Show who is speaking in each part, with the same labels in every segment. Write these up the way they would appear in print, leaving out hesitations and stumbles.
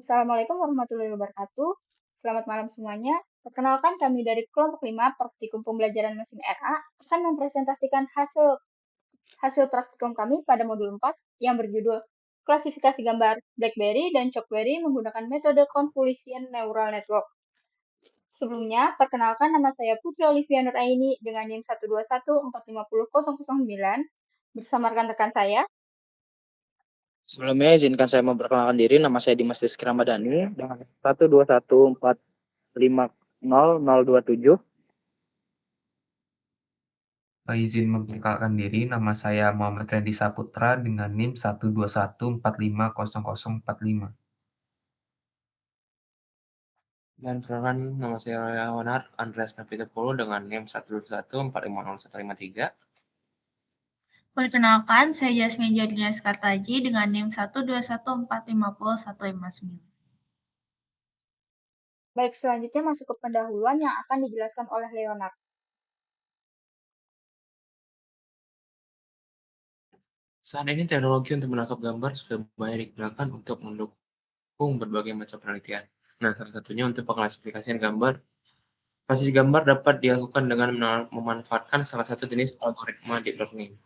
Speaker 1: Assalamualaikum warahmatullahi wabarakatuh. Selamat malam semuanya. Perkenalkan kami dari kelompok 5 Praktikum Pembelajaran Mesin RA akan mempresentasikan hasil hasil praktikum kami pada modul 4 yang berjudul Klasifikasi Gambar BlackBerry dan Chalkberry menggunakan metode Convolution Neural Network. Sebelumnya, perkenalkan nama saya Putri Olivia Nuraini dengan NIM 121450009 bersama rekan-rekan saya.
Speaker 2: Sebelumnya izinkan saya memperkenalkan diri, nama saya Dimas Rizky Ramadhani dengan 121450027.
Speaker 3: Izin memperkenalkan diri, nama saya Muhammad Randy Saputra dengan NIM 121450045.
Speaker 4: Dan perkenalkan nama saya Leonard Andreas Napitapulu dengan NIM 121450153.
Speaker 5: Perkenalkan, saya Yasmin Jadina Skartaji dengan NIM 121450159.
Speaker 1: Baik, selanjutnya masuk ke pendahuluan yang akan dijelaskan oleh Leonard.
Speaker 4: Saat ini teknologi untuk menangkap gambar sudah banyak digunakan untuk mendukung berbagai macam penelitian. Nah, salah satunya untuk pengklasifikasian gambar. Klasifikasi gambar dapat dilakukan dengan memanfaatkan salah satu jenis algoritma deep learning,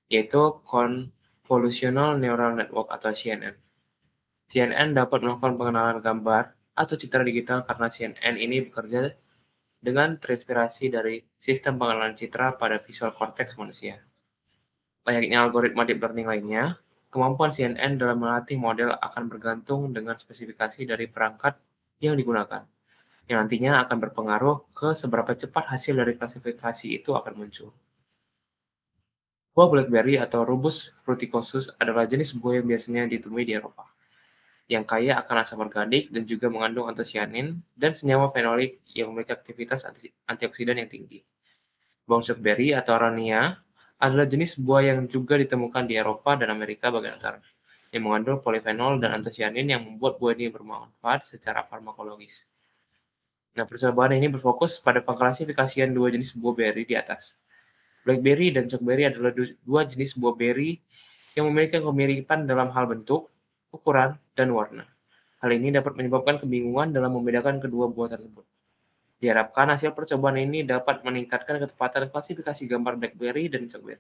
Speaker 4: yaitu Convolutional Neural Network atau CNN. CNN dapat melakukan pengenalan gambar atau citra digital karena CNN ini bekerja dengan terinspirasi dari sistem pengenalan citra pada visual cortex manusia. Layaknya algoritma deep learning lainnya, kemampuan CNN dalam melatih model akan bergantung dengan spesifikasi dari perangkat yang digunakan, yang nantinya akan berpengaruh ke seberapa cepat hasil dari klasifikasi itu akan muncul. Buah BlackBerry atau Rubus fruticosus adalah jenis buah yang biasanya ditemui di Eropa, yang kaya akan asam organik dan juga mengandung antosianin dan senyawa fenolik yang memiliki aktivitas antioksidan yang tinggi. Buah Chalkberry atau Arania adalah jenis buah yang juga ditemukan di Eropa dan Amerika bagian utara, yang mengandung polifenol dan antosianin yang membuat buah ini bermanfaat secara farmakologis. Nah, percobaan ini berfokus pada pengklasifikasian dua jenis buah beri di atas. BlackBerry dan Chalkberry adalah dua jenis buah beri yang memiliki kemiripan dalam hal bentuk, ukuran, dan warna. Hal ini dapat menyebabkan kebingungan dalam membedakan kedua buah tersebut. Diharapkan hasil percobaan ini dapat meningkatkan ketepatan klasifikasi gambar BlackBerry dan Chalkberry.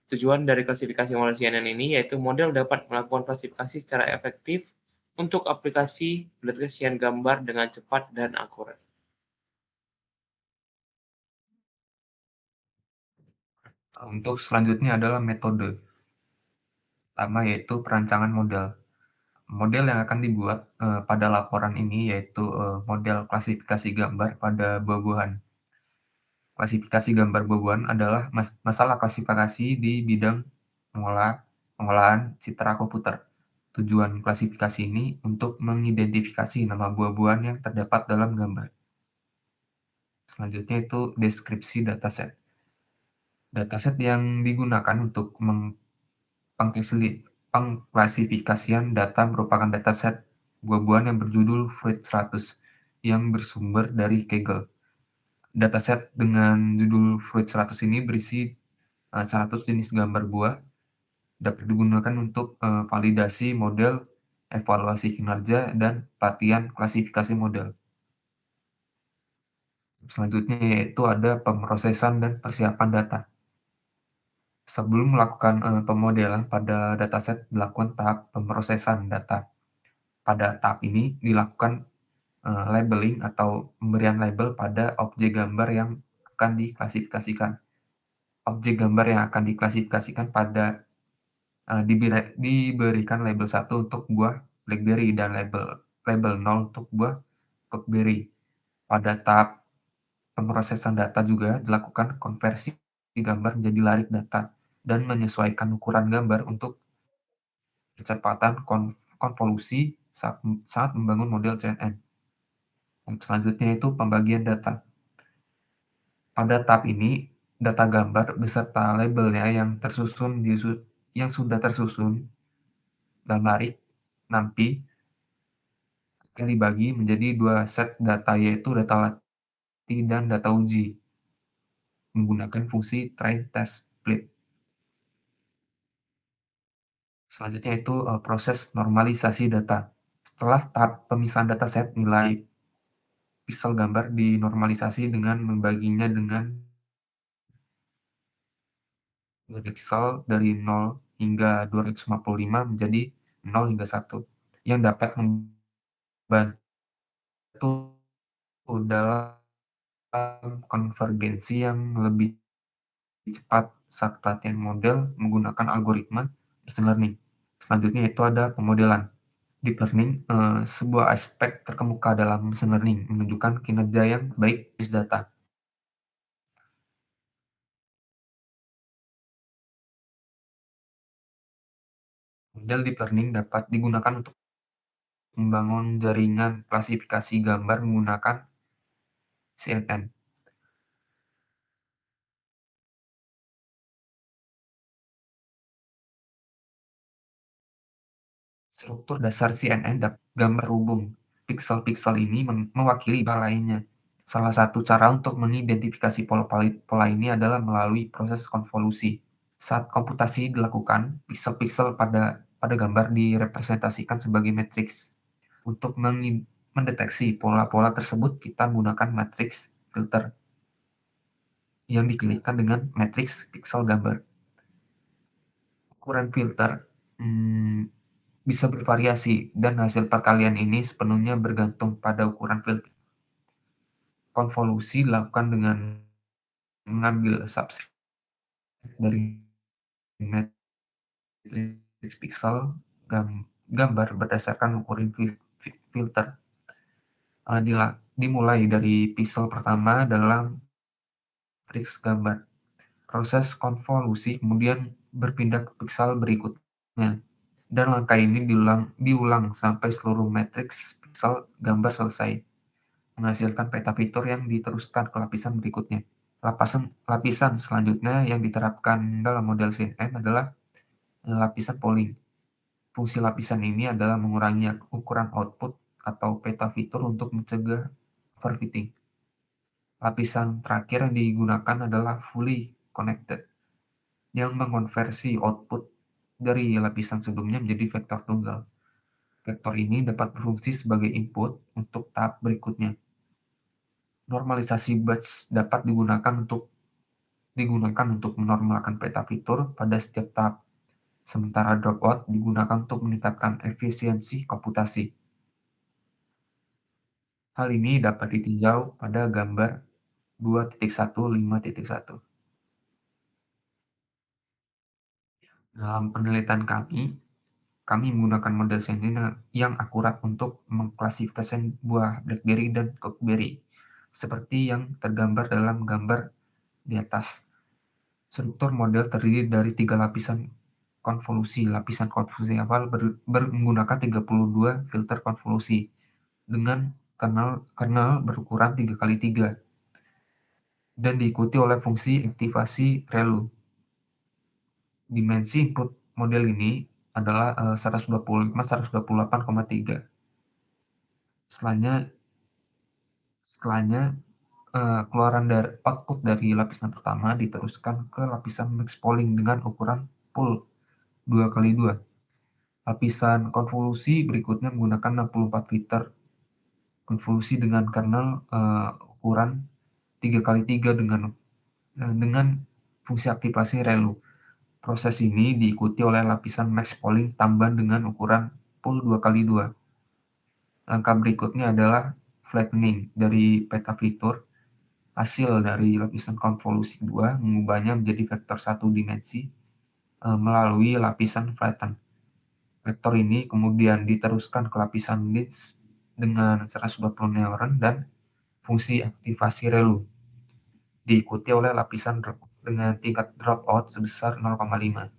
Speaker 4: Tujuan dari klasifikasi model CNN ini yaitu model dapat melakukan klasifikasi secara efektif untuk aplikasi pendeteksian gambar dengan cepat dan akurat.
Speaker 3: Untuk selanjutnya adalah metode. Pertama yaitu perancangan model. Model yang akan dibuat pada laporan ini yaitu model klasifikasi gambar pada buah-buahan. Klasifikasi gambar buah-buahan adalah masalah klasifikasi di bidang pengolahan citra komputer. Tujuan klasifikasi ini untuk mengidentifikasi nama buah-buahan yang terdapat dalam gambar. Selanjutnya itu deskripsi dataset. Dataset yang digunakan untuk pengklasifikasian data merupakan dataset buah-buahan yang berjudul Fruit 100 yang bersumber dari Kaggle. Dataset dengan judul Fruit 100 ini berisi 100 jenis gambar buah, dapat digunakan untuk validasi model, evaluasi kinerja, dan pelatihan klasifikasi model. Selanjutnya yaitu ada pemrosesan dan persiapan data. Sebelum melakukan pemodelan pada dataset dilakukan tahap pemrosesan data. Pada tahap ini dilakukan labeling atau pemberian label pada objek gambar yang akan diklasifikasikan. Objek gambar yang akan diklasifikasikan diberikan label 1 untuk buah BlackBerry dan label 0 untuk buah Chalkberry. Pada tahap pemrosesan data juga dilakukan konversi gambar menjadi larik data dan menyesuaikan ukuran gambar untuk kecepatan konvolusi saat membangun model CNN. Selanjutnya itu pembagian data. Pada tahap ini, data gambar beserta labelnya yang sudah tersusun dalam larik NumPy akan dibagi menjadi dua set data yaitu data latih dan data uji menggunakan fungsi try test split. Selanjutnya itu proses normalisasi data. Setelah tahap pemisahan dataset, nilai piksel gambar dinormalisasi dengan membaginya dengan piksel dari 0 hingga 255 menjadi 0 hingga 1, yang dapat membantu dalam konvergensi yang lebih cepat saat pelatihan model menggunakan algoritma machine learning. Selanjutnya itu ada pemodelan. Deep learning, sebuah aspek terkemuka dalam machine learning, menunjukkan kinerja yang baik dari data. Model deep learning dapat digunakan untuk membangun jaringan klasifikasi gambar menggunakan CNN. Struktur dasar CNN gambar hubung. Piksel-piksel ini mewakili pola lainnya. Salah satu cara untuk mengidentifikasi pola ini adalah melalui proses konvolusi. Saat komputasi dilakukan, piksel-piksel pada gambar direpresentasikan sebagai matriks. Untuk mendeteksi pola-pola tersebut, kita menggunakan matriks filter yang dikaitkan dengan matriks piksel gambar. Ukuran filter bisa bervariasi, dan hasil perkalian ini sepenuhnya bergantung pada ukuran filter. Konvolusi dilakukan dengan mengambil subset dari matriks piksel gambar berdasarkan ukuran filter. Dimulai dari piksel pertama dalam matriks gambar. Proses konvolusi kemudian berpindah ke piksel berikutnya, dan langkah ini diulang sampai seluruh matriks piksel gambar selesai, menghasilkan peta fitur yang diteruskan ke lapisan berikutnya. Lapisan selanjutnya yang diterapkan dalam model CNN adalah lapisan polling. Fungsi lapisan ini adalah mengurangi ukuran output atau peta fitur untuk mencegah overfitting. Lapisan terakhir yang digunakan adalah fully connected, yang mengonversi output dari lapisan sebelumnya menjadi vektor tunggal. Vektor ini dapat berfungsi sebagai input untuk tahap berikutnya. Normalisasi batch dapat digunakan untuk menormalkan peta fitur pada setiap tahap, sementara dropout digunakan untuk meningkatkan efisiensi komputasi. Hal ini dapat ditinjau pada gambar 2.1.5.1. Dalam penelitian kami menggunakan model CNN yang akurat untuk mengklasifikasikan buah BlackBerry dan Cockberry, seperti yang tergambar dalam gambar di atas. Struktur model terdiri dari 3 lapisan konvolusi. Lapisan konvolusi awal menggunakan 32 filter konvolusi dengan kernel berukuran 3x3 dan diikuti oleh fungsi aktivasi ReLU. Dimensi input model ini adalah 128,3. Setelahnya keluaran dari output dari lapisan pertama diteruskan ke lapisan max polling dengan ukuran pool 2x2. Lapisan konvolusi berikutnya menggunakan 64 filter konvolusi dengan kernel ukuran 3x3 dengan fungsi aktivasi ReLU. Proses ini diikuti oleh lapisan max polling tambahan dengan ukuran pool 2x2. Langkah berikutnya adalah flattening dari peta fitur. Hasil dari lapisan konvolusi 2 mengubahnya menjadi vektor 1 dimensi melalui lapisan flatten. Vektor ini kemudian diteruskan ke lapisan lens dengan 120 neuron dan fungsi aktivasi ReLU, diikuti oleh lapisan dengan tingkat dropout sebesar 0,5.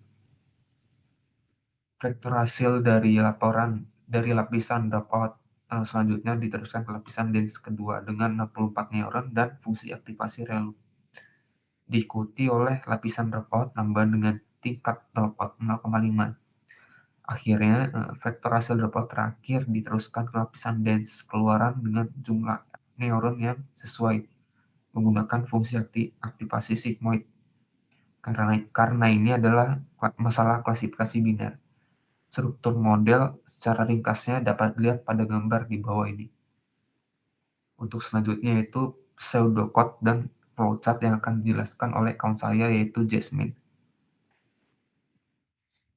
Speaker 3: Vektor hasil dari lapisan dropout selanjutnya diteruskan ke lapisan lens kedua dengan 64 neuron dan fungsi aktivasi ReLU, diikuti oleh lapisan dropout tambahan dengan tingkat dropout 0,5. Akhirnya, vektor hasil dropout terakhir diteruskan ke lapisan lens keluaran dengan jumlah neuron yang sesuai, menggunakan fungsi aktivasi sigmoid. Karena ini adalah masalah klasifikasi biner. Struktur model secara ringkasnya dapat dilihat pada gambar di bawah ini. Untuk selanjutnya yaitu pseudocode dan flowchart yang akan dijelaskan oleh kawan saya yaitu Jasmine.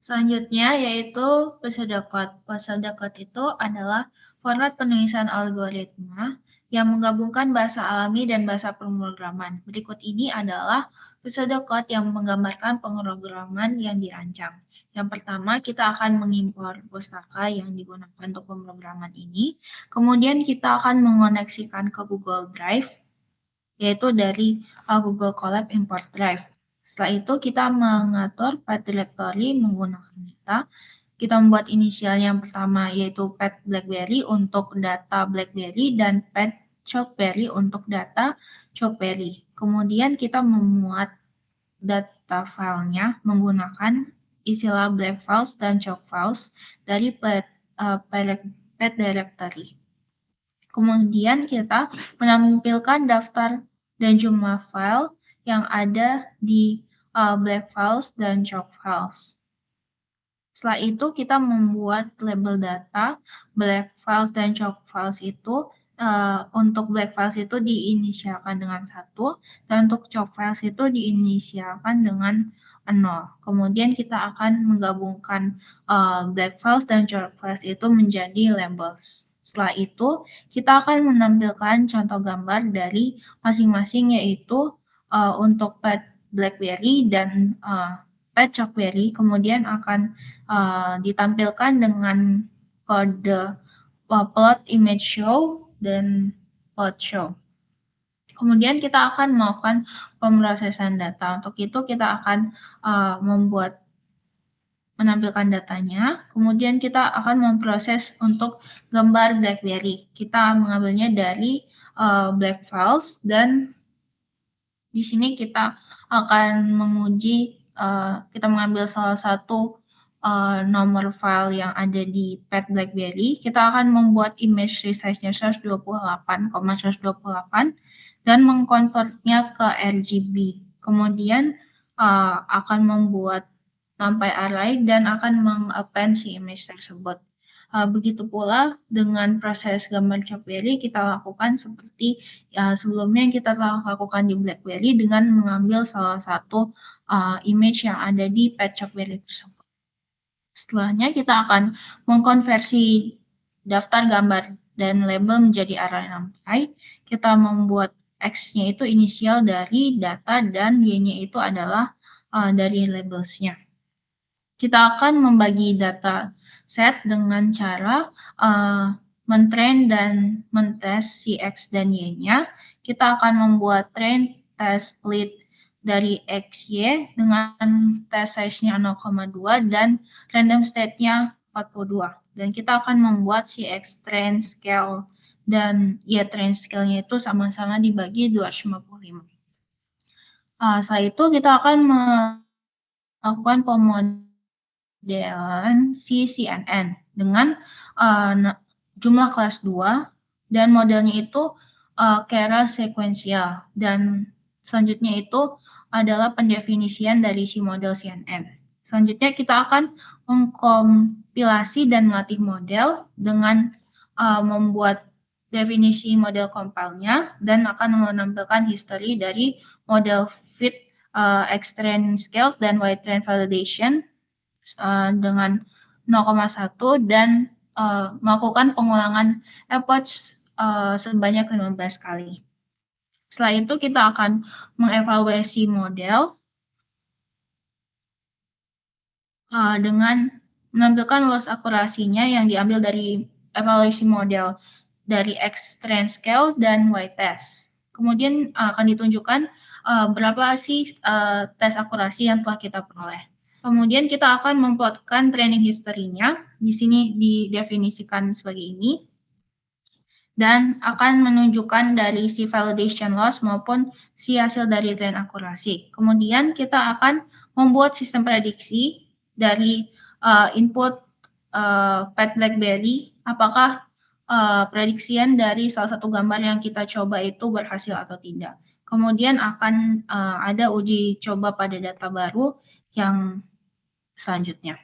Speaker 5: Selanjutnya yaitu pseudocode. Pseudocode itu adalah format penulisan algoritma yang menggabungkan bahasa alami dan bahasa pemrograman. Berikut ini adalah pseudocode yang menggambarkan pemrograman yang dirancang. Yang pertama, kita akan mengimpor pustaka yang digunakan untuk pemrograman ini. Kemudian kita akan mengoneksikan ke Google Drive, yaitu dari Google Colab Import Drive. Setelah itu kita mengatur path directory menggunakan data. Kita membuat inisial yang pertama yaitu path BlackBerry untuk data BlackBerry dan path Chalkberry untuk data Chalkberry. Kemudian kita memuat data filenya menggunakan istilah black files dan chalk files dari path directory. Kemudian kita menampilkan daftar dan jumlah file yang ada di black files dan chalk files. Setelah itu kita membuat label data black files dan chalk files itu untuk black files itu diinisialkan dengan 1 dan untuk chalk files itu diinisialkan dengan 0. Kemudian kita akan menggabungkan black files dan chalk files itu menjadi labels. Setelah itu kita akan menampilkan contoh gambar dari masing-masing yaitu untuk path BlackBerry dan path Chalkberry, kemudian akan ditampilkan dengan kode plot image show dan plot show. Kemudian kita akan melakukan pemrosesan data. Untuk itu kita akan menampilkan datanya. Kemudian kita akan memproses untuk gambar BlackBerry. Kita mengambilnya dari black files dan di sini kita akan menguji, kita mengambil salah satu nomor file yang ada di path BlackBerry. Kita akan membuat image resize-nya 128,128 dan mengkonvertnya ke RGB. Kemudian akan membuat numpy array dan akan meng-append si image tersebut. Begitu pula dengan proses gambar Chalkberry kita lakukan seperti sebelumnya yang kita telah lakukan di BlackBerry dengan mengambil salah satu image yang ada di path Chalkberry tersebut. Setelahnya kita akan mengkonversi daftar gambar dan label menjadi array numpy. Kita membuat X-nya itu inisial dari data dan Y-nya itu adalah dari labelsnya. Kita akan membagi data set dengan cara mentrain dan mentes si X dan Y-nya. Kita akan membuat train test split dari XY dengan test size-nya 0,2 dan random state-nya 42. Dan kita akan membuat si X train scale dan Y train scale-nya itu sama-sama dibagi 255. Setelah itu kita akan melakukan pemodelan si CNN dengan jumlah kelas 2 dan modelnya itu keras sekuensial dan selanjutnya itu adalah pendefinisian dari si model CNN. Selanjutnya kita akan mengkompilasi dan melatih model dengan membuat definisi model compile-nya dan akan menampilkan history dari model fit X-train scale dan Y-train validation dengan 0,1 dan melakukan pengulangan approach sebanyak 15 kali. Setelah itu kita akan mengevaluasi model dengan menampilkan loss akurasinya yang diambil dari evaluasi model dari X-train scale dan Y-test. Kemudian akan ditunjukkan berapa sih tes akurasi yang telah kita peroleh. Kemudian kita akan memplotkan training history-nya. Di sini didefinisikan sebagai ini. Dan akan menunjukkan dari si validation loss maupun si hasil dari train akurasi. Kemudian kita akan membuat sistem prediksi dari input path BlackBerry, apakah prediksian dari salah satu gambar yang kita coba itu berhasil atau tidak. Kemudian akan ada uji coba pada data baru yang selanjutnya.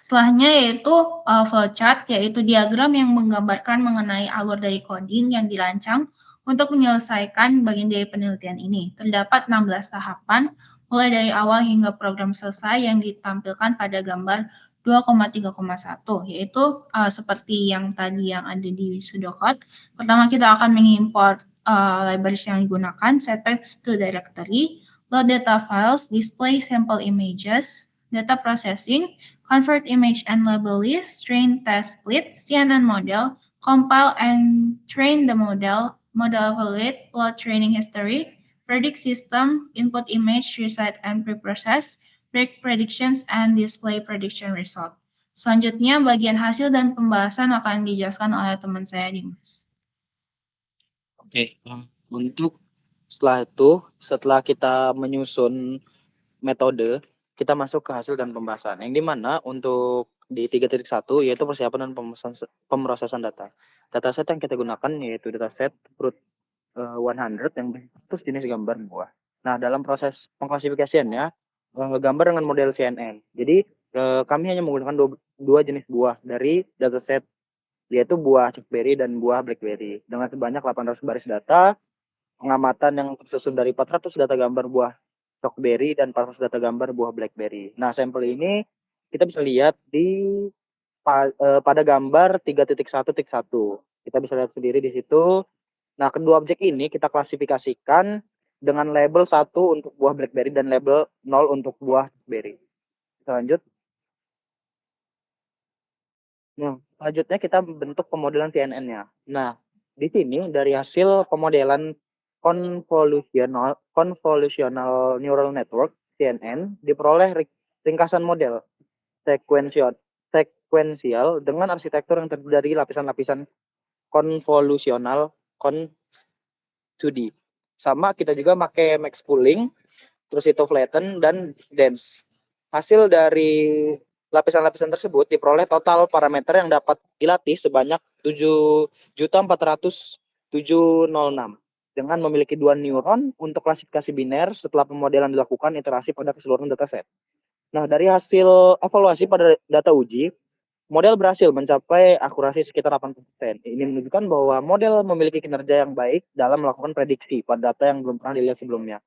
Speaker 5: Setelahnya yaitu flowchart, yaitu diagram yang menggambarkan mengenai alur dari coding yang dirancang untuk menyelesaikan bagian dari penelitian ini. Terdapat 16 tahapan, mulai dari awal hingga program selesai yang ditampilkan pada gambar 2,3,1, yaitu seperti yang tadi yang ada di pseudocode. Pertama kita akan mengimport libraries yang digunakan, set text to directory, load data files, display sample images, data processing, convert image and label list, train test split, CNN model, compile and train the model, model evaluate, plot training history, predict system, input image, reset and preprocess, break predictions, and display prediction result. Selanjutnya, bagian hasil dan pembahasan akan dijelaskan oleh teman saya, Dimas.
Speaker 2: Oke, untuk setelah kita menyusun metode, kita masuk ke hasil dan pembahasan. Yang dimana untuk di 3.1 yaitu persiapan dan pemrosesan data. Dataset yang kita gunakan yaitu dataset Fruit 100 yang berstatus jenis gambar buah. Nah, dalam proses pengklasifikasiannya gambar dengan model CNN. Jadi kami hanya menggunakan dua jenis buah dari dataset, yaitu buah Chokeberry dan buah Blackberry dengan sebanyak 800 baris data. Pengamatan yang tersusun dari 400 data gambar buah Chokeberry dan 400 data gambar buah Blackberry. Nah, sampel ini kita bisa lihat pada gambar 3.1.1. Kita bisa lihat sendiri di situ. Nah, kedua objek ini kita klasifikasikan dengan label 1 untuk buah Blackberry dan label 0 untuk buah Chokeberry. Kita lanjut. Nah, selanjutnya kita bentuk pemodelan CNN-nya. Nah, di sini dari hasil pemodelan convolutional neural network CNN diperoleh ringkasan model sekuensial dengan arsitektur yang terdiri dari lapisan-lapisan konvolusional 2D. Sama kita juga pakai max pooling, terus itu flatten dan dense. Hasil dari lapisan-lapisan tersebut diperoleh total parameter yang dapat dilatih sebanyak 7.400.706 dengan memiliki 2 neuron untuk klasifikasi biner setelah pemodelan dilakukan iterasi pada keseluruhan dataset. Nah, dari hasil evaluasi pada data uji, model berhasil mencapai akurasi sekitar 80%. Ini menunjukkan bahwa model memiliki kinerja yang baik dalam melakukan prediksi pada data yang belum pernah dilihat sebelumnya.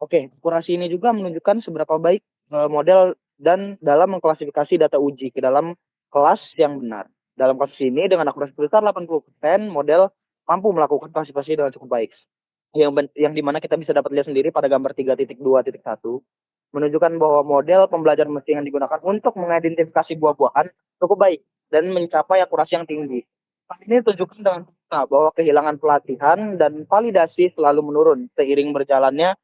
Speaker 2: Oke, akurasi ini juga menunjukkan seberapa baik model dan dalam mengklasifikasi data uji ke dalam kelas yang benar. Dalam kasus ini, dengan akurasi sebesar 80%, model mampu melakukan klasifikasi dengan cukup baik. Yang dimana kita bisa dapat lihat sendiri pada gambar 3.2.1, menunjukkan bahwa model pembelajaran mesin yang digunakan untuk mengidentifikasi buah-buahan cukup baik dan mencapai akurasi yang tinggi. Hal ini ditunjukkan dengan fakta bahwa kehilangan pelatihan dan validasi selalu menurun seiring berjalannya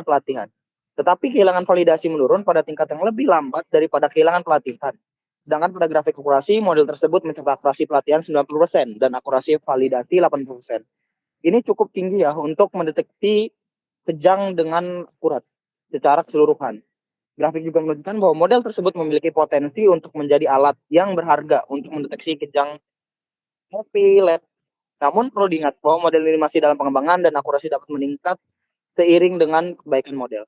Speaker 2: pelatihan. Tetapi kehilangan validasi menurun pada tingkat yang lebih lambat daripada kehilangan pelatihan. Sedangkan pada grafik akurasi, model tersebut mencapai akurasi pelatihan 90% dan akurasi validasi 80%. Ini cukup tinggi ya untuk mendeteksi kejang dengan akurat secara keseluruhan. Grafik juga menunjukkan bahwa model tersebut memiliki potensi untuk menjadi alat yang berharga untuk mendeteksi kejang lab. Namun perlu diingat bahwa model ini masih dalam pengembangan dan akurasi dapat meningkat seiring dengan kebaikan model.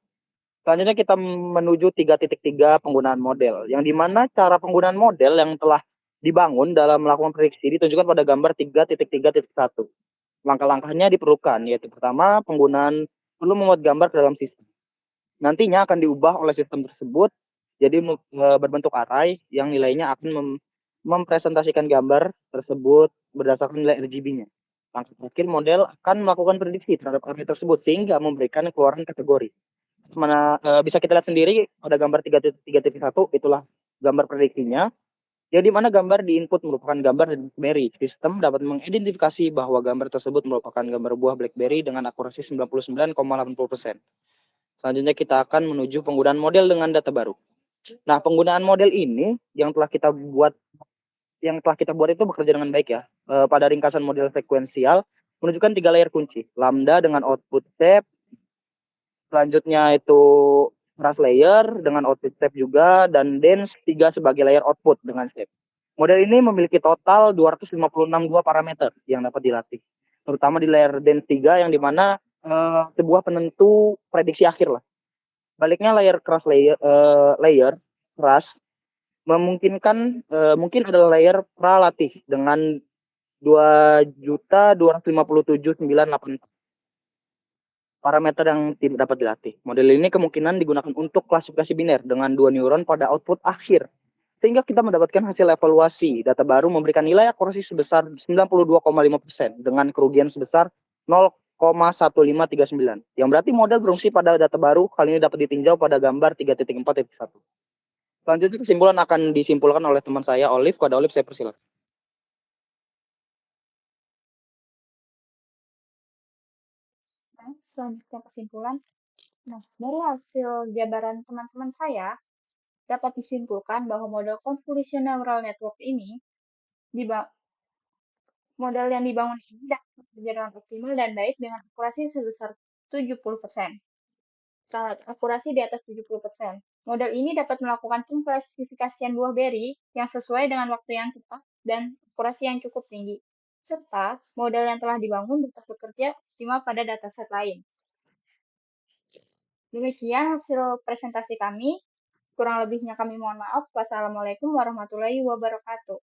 Speaker 2: Selanjutnya kita menuju 3.3 penggunaan model, yang dimana cara penggunaan model yang telah dibangun dalam melakukan prediksi ditunjukkan pada gambar 3.3.1. Langkah-langkahnya diperlukan, yaitu pertama, penggunaan perlu memuat gambar ke dalam sistem. Nantinya akan diubah oleh sistem tersebut jadi berbentuk array yang nilainya akan mempresentasikan gambar tersebut berdasarkan nilai RGB-nya. Langkah terakhir, model akan melakukan prediksi terhadap array tersebut sehingga memberikan keluaran kategori. Bisa kita lihat sendiri pada gambar 3.3.1, itulah gambar prediksinya. Jadi mana gambar di input merupakan gambar Blackberry. Sistem dapat mengidentifikasi bahwa gambar tersebut merupakan gambar buah Blackberry dengan akurasi 99,80%. Selanjutnya kita akan menuju penggunaan model dengan data baru. Nah, penggunaan model ini yang telah kita buat itu bekerja dengan baik ya. Pada ringkasan model sekuensial menunjukkan 3 layer kunci. Lambda dengan output step, selanjutnya itu trace layer dengan output step juga, dan dense 3 sebagai layer output dengan step. Model ini memiliki total 256 buah parameter yang dapat dilatih, terutama di layer dense 3 yang dimana sebuah penentu prediksi akhir lah. Baliknya layer keras memungkinkan mungkin adalah layer pralatih dengan 2.257.984 parameter yang tidak dapat dilatih. Model ini kemungkinan digunakan untuk klasifikasi biner dengan 2 neuron pada output akhir. Sehingga kita mendapatkan hasil evaluasi. Data baru memberikan nilai akurasi sebesar 92,5% dengan kerugian sebesar 0,1539. Yang berarti model berfungsi pada data baru kali ini dapat ditinjau pada gambar 3.4.1. Selanjutnya kesimpulan akan disimpulkan oleh teman saya Olive. Kepada Olive saya persilakan.
Speaker 1: Nah, selanjutnya kesimpulan. Nah, dari hasil jabaran teman-teman saya, dapat disimpulkan bahwa model convolutional neural network ini, model yang dibangun ini dapat bekerja dengan optimal dan baik dengan akurasi sebesar 70%. Akurasi di atas 70%. Model ini dapat melakukan pengklasifikasian buah beri yang sesuai dengan waktu yang cepat dan akurasi yang cukup tinggi. Serta model yang telah dibangun dapat bekerja optimal pada dataset lain. Demikian hasil presentasi kami. Kurang lebihnya kami mohon maaf. Wassalamualaikum warahmatullahi wabarakatuh.